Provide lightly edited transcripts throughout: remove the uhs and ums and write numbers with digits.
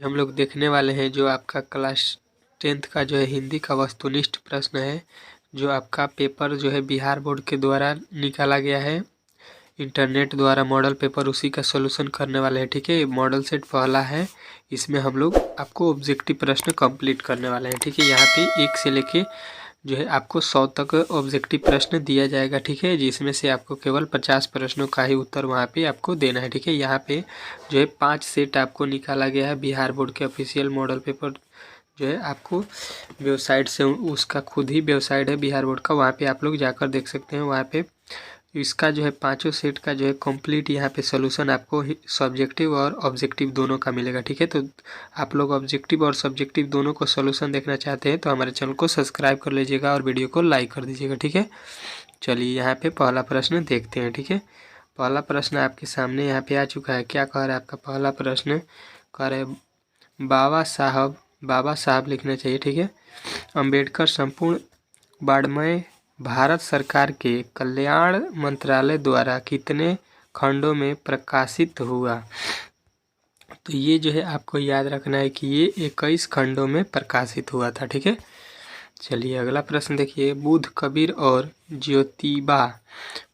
हम लोग देखने वाले हैं जो आपका क्लास 10th का जो है हिंदी का वस्तुनिष्ठ प्रश्न है, जो आपका पेपर जो है बिहार बोर्ड के द्वारा निकाला गया है इंटरनेट द्वारा। मॉडल पेपर उसी का सॉल्यूशन करने वाले हैं। ठीक है, ये मॉडल सेट पहला है, इसमें हम लोग आपको ऑब्जेक्टिव प्रश्न कंप्लीट करने वाले हैं। ठीक है, यहाँ पे 1 से लेके जो है आपको 100 तक ऑब्जेक्टिव प्रश्न दिया जाएगा। ठीक है, जिसमें से आपको केवल 50 प्रश्नों का ही उत्तर वहाँ पे आपको देना है। ठीक है, यहाँ पे जो है 5 सेट आपको निकाला गया है। बिहार बोर्ड के ऑफिशियल मॉडल पेपर जो है आपको वेबसाइट से, उसका खुद ही वेबसाइट है बिहार बोर्ड का, वहाँ पे आप लोग जाकर देख सकते हैं। वहाँ पे इसका जो है पांचों सेट का जो है कंप्लीट यहाँ पे सोल्यूशन आपको सब्जेक्टिव और ऑब्जेक्टिव दोनों का मिलेगा। ठीक है, तो आप लोग ऑब्जेक्टिव और सब्जेक्टिव दोनों को सोल्यूशन देखना चाहते हैं तो हमारे चैनल को सब्सक्राइब कर लीजिएगा और वीडियो को लाइक कर दीजिएगा। ठीक है, चलिए यहाँ पे पहला प्रश्न देखते हैं। ठीक है, पहला प्रश्न आपके सामने यहाँ पे आ चुका है। क्या कह रहा है आपका पहला प्रश्न? कह रहे बाबा साहब लिखना चाहिए। ठीक है, अंबेडकर संपूर्ण बाड़मय भारत सरकार के कल्याण मंत्रालय द्वारा कितने खंडों में प्रकाशित हुआ? तो ये जो है आपको याद रखना है कि ये 21 खंडों में प्रकाशित हुआ था। ठीक है, चलिए अगला प्रश्न देखिए। बुद्ध, कबीर और ज्योतिबा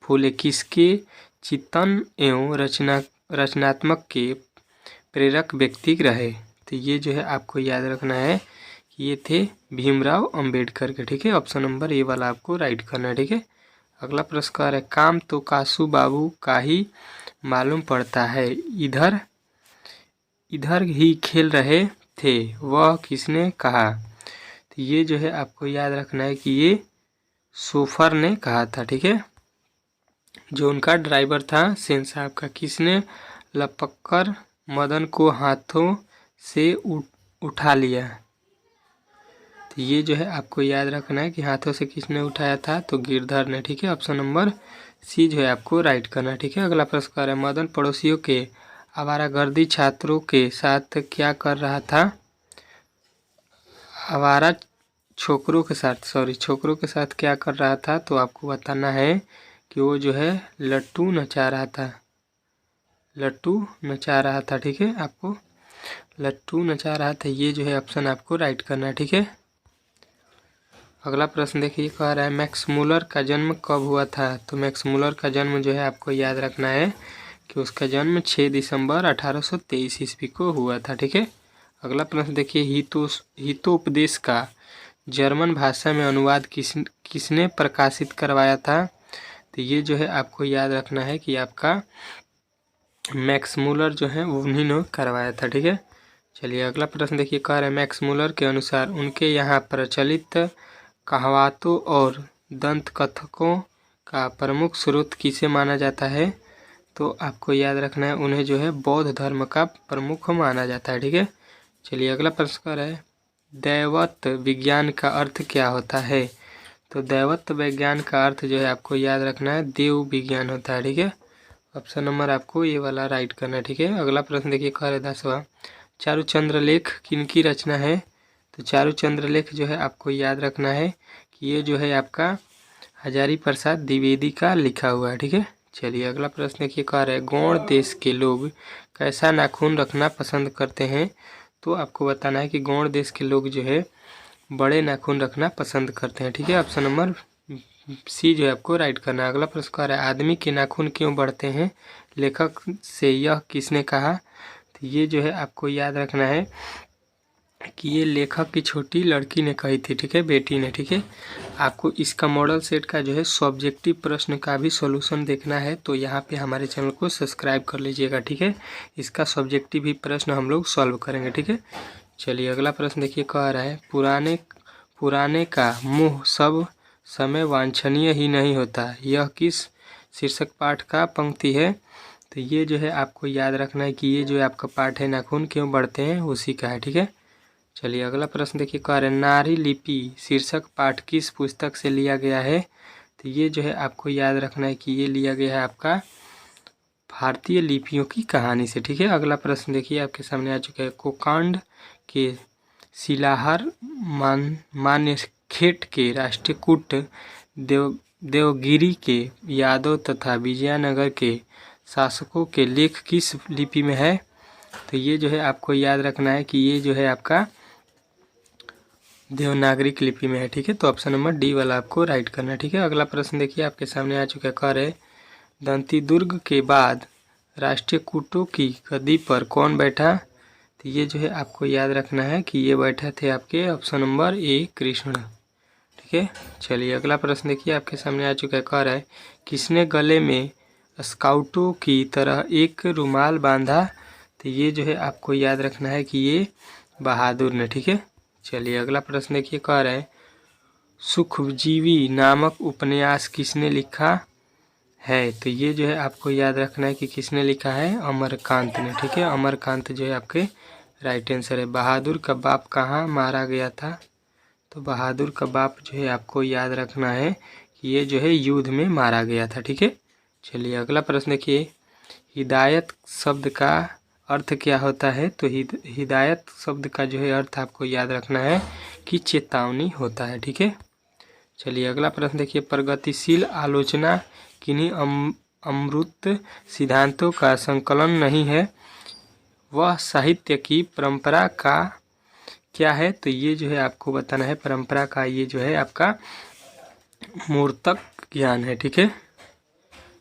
फूले किसके चिंतन एवं रचनात्मक के प्रेरक व्यक्ति रहे? तो ये जो है आपको याद रखना है कि ये थे भीमराव अंबेडकर के। ठीक है, ऑप्शन नंबर ए वाला आपको राइट करना है। ठीक है, अगला प्रश्न है काम तो कासू बाबू का ही मालूम पड़ता है, इधर इधर ही खेल रहे थे, वह किसने कहा? तो ये जो है आपको याद रखना है कि ये सोफर ने कहा था। ठीक है, जो उनका ड्राइवर था सेन साहब का। किसने लपककर मदन को हाथों से उठा लिया? तो ये जो है आपको याद रखना है कि हाथों से किसने उठाया था? तो गिरधर ने। ठीक है, ऑप्शन नंबर सी जो है आपको राइट करना है। ठीक है, अगला प्रश्न है मदन पड़ोसियों के आवारागर्दी छात्रों के साथ क्या कर रहा था? आवारा छोकरों के साथ क्या कर रहा था? तो आपको बताना है कि वो जो है लट्टू नचा रहा था। ठीक है, आपको लट्टू नचा रहा था, ये जो है ऑप्शन आपको राइट करना है। ठीक है, अगला प्रश्न देखिए। कह रहा है मैक्स मूलर का जन्म कब हुआ था? तो मैक्स मूलर का जन्म जो है आपको याद रखना है कि उसका जन्म 6 दिसंबर 1823 ईस्वी को हुआ था। ठीक है, अगला प्रश्न देखिए। हितोपदेश का जर्मन भाषा में अनुवाद किसने प्रकाशित करवाया था? तो ये जो है आपको याद रखना है कि आपका मैक्स मूलर जो है उन्हीं ने करवाया था। ठीक है, चलिए अगला प्रश्न देखिए। कह रहे हैं मैक्स मूलर के अनुसार उनके यहाँ प्रचलित कहावतों और दंत कथकों का प्रमुख स्रोत किसे माना जाता है? तो आपको याद रखना है उन्हें जो है बौद्ध धर्म का प्रमुख माना जाता है। ठीक है, चलिए अगला प्रश्न कर है दैवत विज्ञान का अर्थ क्या होता है? तो दैवत विज्ञान का अर्थ जो है आपको याद रखना है देव विज्ञान होता है। ठीक है, ऑप्शन नंबर आपको ये वाला राइट करना है। ठीक है, अगला प्रश्न देखिए। कह रहे 10वां चारुचंद्र लेख किनकी रचना है? तो चारुचंद्र लेख जो है आपको याद रखना है कि ये जो है आपका हजारी प्रसाद द्विवेदी का लिखा हुआ है। ठीक है, चलिए अगला प्रश्न देखिए। कह रहे गौड़ देश के लोग कैसा नाखून रखना पसंद करते हैं? तो आपको बताना है कि गौड़ देश के लोग जो है बड़े नाखून रखना पसंद करते हैं। ठीक है, ऑप्शन नंबर सी जो है आपको राइट करना है। अगला प्रश्न कह रहा है आदमी के नाखून क्यों बढ़ते हैं? लेखक से यह किसने कहा? तो ये जो है आपको याद रखना है कि ये लेखक की छोटी लड़की ने कही थी। ठीक है, बेटी ने। ठीक है, आपको इसका मॉडल सेट का जो है सब्जेक्टिव प्रश्न का भी सॉल्यूशन देखना है तो यहाँ पे हमारे चैनल को सब्सक्राइब कर लीजिएगा। ठीक है, इसका सब्जेक्टिव भी प्रश्न हम लोग सॉल्व करेंगे। ठीक है, चलिए अगला प्रश्न देखिए। कह रहा है पुराने का मुँह सब समय वांछनीय ही नहीं होता, यह किस शीर्षक पाठ का पंक्ति है? तो ये जो है आपको याद रखना है कि ये जो है आपका पाठ है नाखून क्यों बढ़ते हैं उसी का है। ठीक है, चलिए अगला प्रश्न देखिए। कह रहे नारी लिपि शीर्षक पाठ किस पुस्तक से लिया गया है? तो ये जो है आपको याद रखना है कि ये लिया गया है आपका भारतीय लिपियों की कहानी से। ठीक है, अगला प्रश्न देखिए आपके सामने आ चुका है। कोकांड के शिलाहार मान्यखेट के राष्ट्रकूट देवगिरी के यादव तथा विजयनगर के शासकों के लेख किस लिपि में है? तो ये जो है आपको याद रखना है कि ये जो है आपका देवनागरी लिपि में है। ठीक है, तो ऑप्शन नंबर डी वाला आपको राइट करना है। ठीक है, अगला प्रश्न देखिए आपके सामने आ चुका है। कह रहे दंती दुर्ग के बाद राष्ट्रीय कूटों की गद्दी पर कौन बैठा? तो ये जो है आपको याद रखना है कि ये बैठे थे आपके ऑप्शन नंबर ए कृष्ण। ठीक है, चलिए अगला प्रश्न देखिए आपके सामने आ चुका है। कह रहा है किसने गले में स्काउटों की तरह एक रुमाल बांधा? तो ये जो है आपको याद रखना है कि ये बहादुर ने। ठीक है, चलिए अगला प्रश्न देखिए। कह रहा है सुखजीवी नामक उपन्यास किसने लिखा है? तो ये जो है आपको याद रखना है कि किसने लिखा है? अमरकांत ने। ठीक है, अमरकांत जो है आपके राइट आंसर है। बहादुर का बाप कहाँ मारा गया था? तो बहादुर का बाप जो है आपको याद रखना है कि ये जो है युद्ध में मारा गया था। ठीक है, चलिए अगला प्रश्न देखिए। हिदायत शब्द का अर्थ क्या होता है? तो हिदायत शब्द का जो है अर्थ आपको याद रखना है कि चेतावनी होता है। ठीक है, चलिए अगला प्रश्न देखिए। प्रगतिशील आलोचना किन्हीं अमूर्त सिद्धांतों का संकलन नहीं है, वह साहित्य की परंपरा का क्या है? तो ये जो है आपको बताना है परंपरा का, ये जो है आपका मूर्तक ज्ञान है। ठीक है,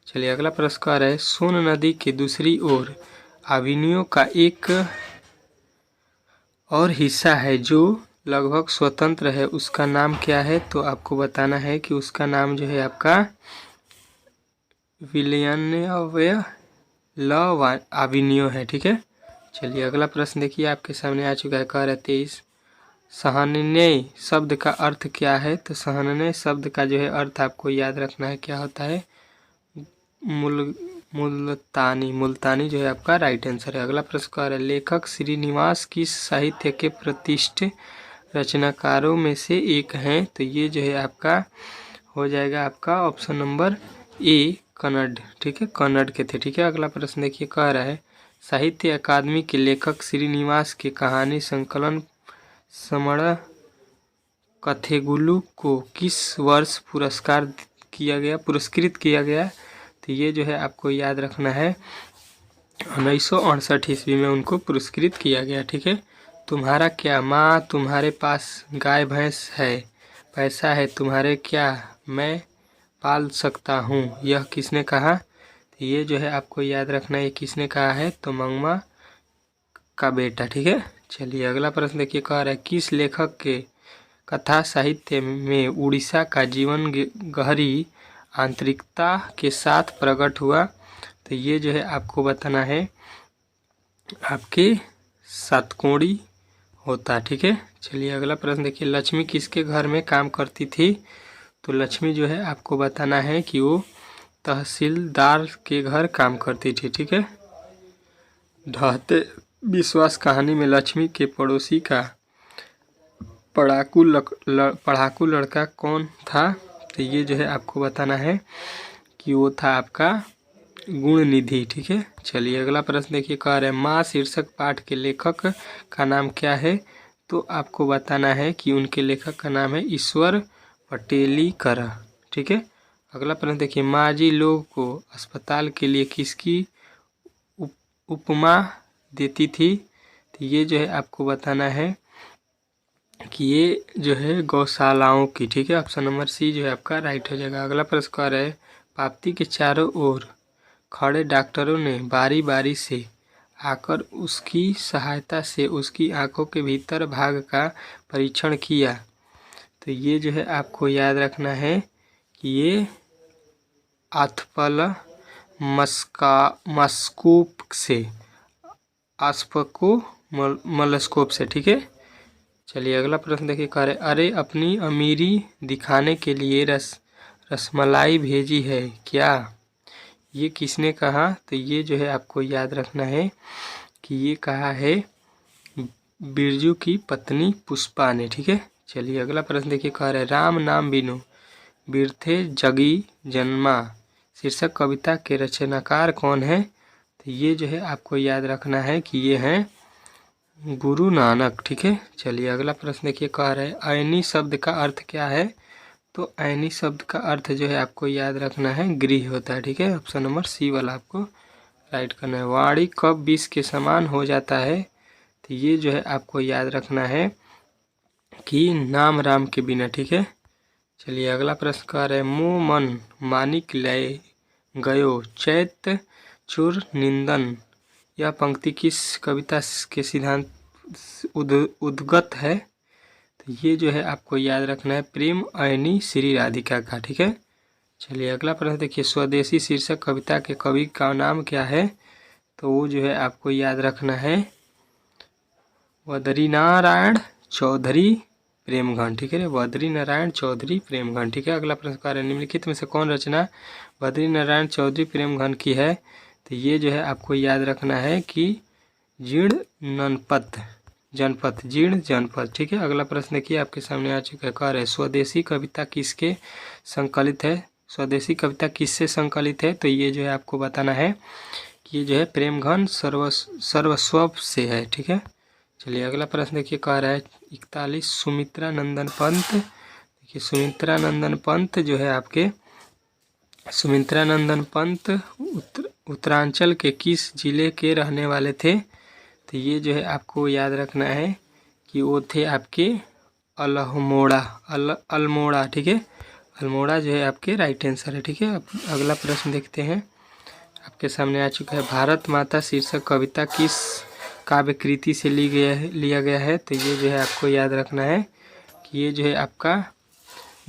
चलिए अगला प्रश्न कह रहा है सोन नदी के दूसरी ओर अभिनयों का एक और हिस्सा है जो लगभग स्वतंत्र है, उसका नाम क्या है? तो आपको बताना है कि उसका नाम जो है आपका विलियनवे ल अभिनयो है। ठीक है, चलिए अगला प्रश्न देखिए आपके सामने आ चुका है। कह रहे 23 सहनन्य शब्द का अर्थ क्या है? तो सहनन्य शब्द का जो है अर्थ आपको याद रखना है क्या होता है? मुल्तानी जो है आपका राइट आंसर है। अगला प्रश्न कह रहा है लेखक श्रीनिवास किस साहित्य के प्रतिष्ठित रचनाकारों में से एक हैं? तो ये जो है आपका हो जाएगा आपका ऑप्शन नंबर ए कन्नड़। ठीक है, कन्नड़ के थे। ठीक है, अगला प्रश्न देखिए। कह रहा है साहित्य अकादमी के लेखक श्रीनिवास के कहानी संकलन समण कथेगुल्लू को किस वर्ष पुरस्कृत किया गया? तो ये जो है आपको याद रखना है 1968 ईस्वी में उनको पुरस्कृत किया गया। ठीक है, तुम्हारा क्या माँ तुम्हारे पास गाय भैंस है, पैसा है तुम्हारे क्या मैं पाल सकता हूँ, यह किसने कहा? तो ये जो है आपको याद रखना है किसने कहा है? तो मंगमा का बेटा। ठीक है, चलिए अगला प्रश्न देखिए। कह रहा है किस लेखक के कथा साहित्य में उड़ीसा का जीवन गहरी आंतरिकता के साथ प्रकट हुआ? तो ये जो है आपको बताना है आपके सातकोड़ी होता। ठीक है, चलिए अगला प्रश्न देखिए। लक्ष्मी किसके घर में काम करती थी? तो लक्ष्मी जो है आपको बताना है कि वो तहसीलदार के घर काम करती थी। ठीक है, ढहते विश्वास कहानी में लक्ष्मी के पड़ोसी का पढ़ाकू लड़का कौन था? तो ये जो है आपको बताना है कि वो था आपका गुणनिधि। ठीक है, चलिए अगला प्रश्न देखिए। कह रहे हैं माँ शीर्षक पाठ के लेखक का नाम क्या है? तो आपको बताना है कि उनके लेखक का नाम है ईश्वर पटेलीकर। ठीक है, अगला प्रश्न देखिए। माँ जी लोग को अस्पताल के लिए किसकी उपमा देती थी? तो ये जो है आपको बताना है कि ये जो है गौशालाओं की। ठीक है, ऑप्शन नंबर सी जो है आपका राइट हो जाएगा। अगला प्रश्न कह रहा है पाप्ती के चारों ओर खड़े डॉक्टरों ने बारी बारी से आकर उसकी सहायता से उसकी आंखों के भीतर भाग का परीक्षण किया। तो ये जो है आपको याद रखना है कि ये आथपल मस्कोप से आस्पको मलस्कोप से। ठीक है, चलिए अगला प्रश्न देखिए। कह रहे अरे अपनी अमीरी दिखाने के लिए रसमलाई भेजी है क्या? ये किसने कहा? तो ये जो है आपको याद रखना है कि ये कहा है बिरजू की पत्नी पुष्पा ने। ठीक है, चलिए अगला प्रश्न देखिए। कह रहे राम नाम बिनु बिरथे जगी जन्मा शीर्षक कविता के रचनाकार कौन है? तो ये जो है आपको याद रखना है कि ये हैं गुरु नानक। ठीक है, चलिए अगला प्रश्न देखिए। कह रहे ऐनी शब्द का अर्थ क्या है? तो ऐनी शब्द का अर्थ जो है आपको याद रखना है गृह होता है। ठीक है, ऑप्शन नंबर सी वाला आपको राइट करना है। वाणी कब विष के समान हो जाता है, तो ये जो है आपको याद रखना है कि नाम राम के बिना, ठीक है। चलिए अगला प्रश्न कह रहे हैं, मुँह मन मानिक लय गयो चैत चुर निंदन, यह पंक्ति किस कविता के सिद्धांत उद्गत है, तो ये जो है आपको याद रखना है प्रेम अयनी श्री राधिका का, ठीक है। चलिए अगला प्रश्न देखिए, स्वदेशी शीर्षक कविता के कवि का नाम क्या है, तो वो जो है आपको याद रखना है बद्रीनारायण चौधरी प्रेमघन, ठीक है। बद्रीनारायण चौधरी प्रेमघन, ठीक है। अगला प्रश्न कह रहे हैं, निम्नलिखित में से कौन रचना बद्रीनारायण चौधरी प्रेमघन की है, तो ये जो है आपको याद रखना है कि जीर्ण जनपद, ठीक है। अगला प्रश्न देखिए आपके सामने आ चुका है, कह रहे स्वदेशी कविता किसके संकलित है, स्वदेशी कविता किससे संकलित है, तो ये जो है आपको बताना है कि ये जो है प्रेमघन सर्वस्व से है, ठीक है। चलिए अगला प्रश्न देखिए, कह रहा है 41 सुमित्रा नंदन पंत, देखिए सुमित्रा नंदन पंत जो है आपके सुमित्रा नंदन पंत उत्तरांचल के किस जिले के रहने वाले थे, तो ये जो है आपको याद रखना है कि वो थे आपके अल्मोड़ा, ठीक है। अल्मोड़ा जो है आपके राइट आंसर है, ठीक है। अब अगला प्रश्न देखते हैं, आपके सामने आ चुका है, भारत माता शीर्षक कविता किस काव्य कृति से लिया गया है, तो ये जो है आपको याद रखना है कि ये जो है आपका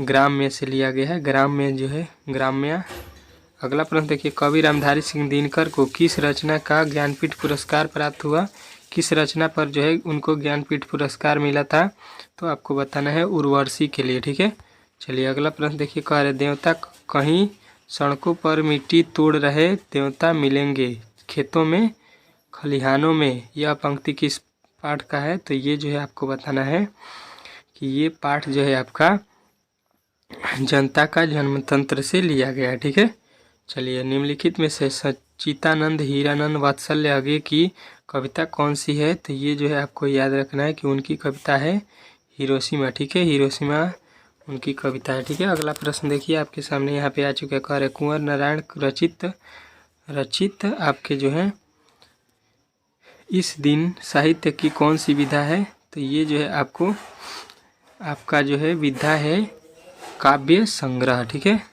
ग्राम्य से लिया गया है, ग्राम्य जो है ग्राम्य। अगला प्रश्न देखिए, कवि रामधारी सिंह दिनकर को किस रचना का ज्ञानपीठ पुरस्कार प्राप्त हुआ, किस रचना पर जो है उनको ज्ञानपीठ पुरस्कार मिला था, तो आपको बताना है उर्वशी के लिए, ठीक है। चलिए अगला प्रश्न देखिए, कह रहे देवता कहीं सड़कों पर मिट्टी तोड़ रहे देवता मिलेंगे खेतों में खलिहानों में, यह पंक्ति किस पाठ का है, तो ये जो है आपको बताना है कि ये पाठ जो है आपका जनता का जन्मतंत्र से लिया गया है, ठीक है। चलिए निम्नलिखित में से सच्चिदानंद हीरानंद वात्सल्य आगे की कविता कौन सी है, तो ये जो है आपको याद रखना है कि उनकी कविता है हिरोशिमा, ठीक है। हिरोशिमा उनकी कविता है, ठीक है। अगला प्रश्न देखिए आपके सामने यहाँ पे आ चुका है, कह रहे कुंवर नारायण रचित आपके जो है इस दिन साहित्य की कौन सी विधा है, तो ये जो है आपका जो है विधा है काव्य संग्रह, ठीक है।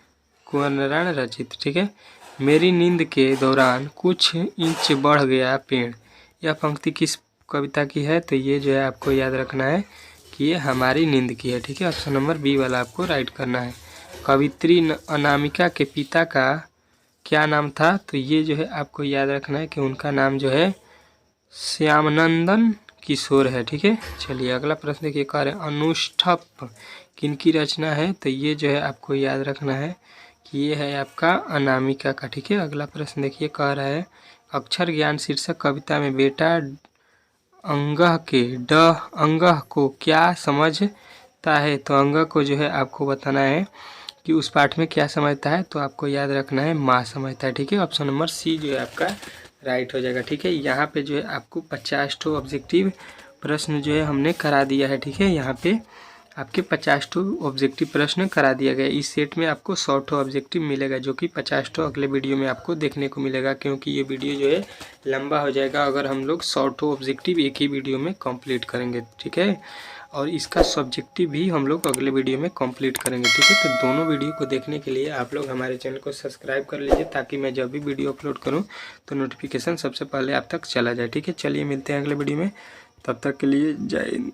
कुंवर नारायण रचित, ठीक है। मेरी नींद के दौरान कुछ इंच बढ़ गया पेड़, यह पंक्ति किस कविता की है, तो ये जो है आपको याद रखना है कि ये हमारी नींद की है, ठीक है। ऑप्शन नंबर बी वाला आपको राइट करना है। कवित्री अनामिका के पिता का क्या नाम था, तो ये जो है आपको याद रखना है कि उनका नाम जो है श्यामनंदन किशोर है, ठीक है। चलिए अगला प्रश्न देखिए, कह रहे अनुष्ठप किनकी रचना है, तो ये जो है आपको याद रखना है कि ये है आपका अनामिका का, ठीक है। अगला प्रश्न देखिए, कह रहा है अक्षर ज्ञान शीर्षक कविता में बेटा अंगह को क्या समझता है, तो अंगह को जो है आपको बताना है कि उस पाठ में क्या समझता है, तो आपको याद रखना है माँ समझता है, ठीक है। ऑप्शन नंबर सी जो है आपका राइट हो जाएगा, ठीक है। यहाँ पे जो है आपको 50 ऑब्जेक्टिव प्रश्न जो है हमने करा दिया है, ठीक है। यहाँ पे आपके 50 ऑब्जेक्टिव प्रश्न करा दिया गया। इस सेट में आपको 100 ऑब्जेक्टिव मिलेगा, जो कि 50 अगले वीडियो में आपको देखने को मिलेगा, क्योंकि ये वीडियो जो है लंबा हो जाएगा अगर हम लोग 100 ऑब्जेक्टिव एक ही वीडियो में कंप्लीट करेंगे, ठीक है। और इसका सब्जेक्टिव भी हम लोग अगले वीडियो में कंप्लीट करेंगे, ठीक है। तो दोनों वीडियो को देखने के लिए आप लोग हमारे चैनल को सब्सक्राइब कर लीजिए, ताकि मैं जब भी वीडियो अपलोड करूं तो नोटिफिकेशन सबसे पहले आप तक चला जाए, ठीक है। चलिए मिलते हैं अगले वीडियो में, तब तक के लिए जय हिंद।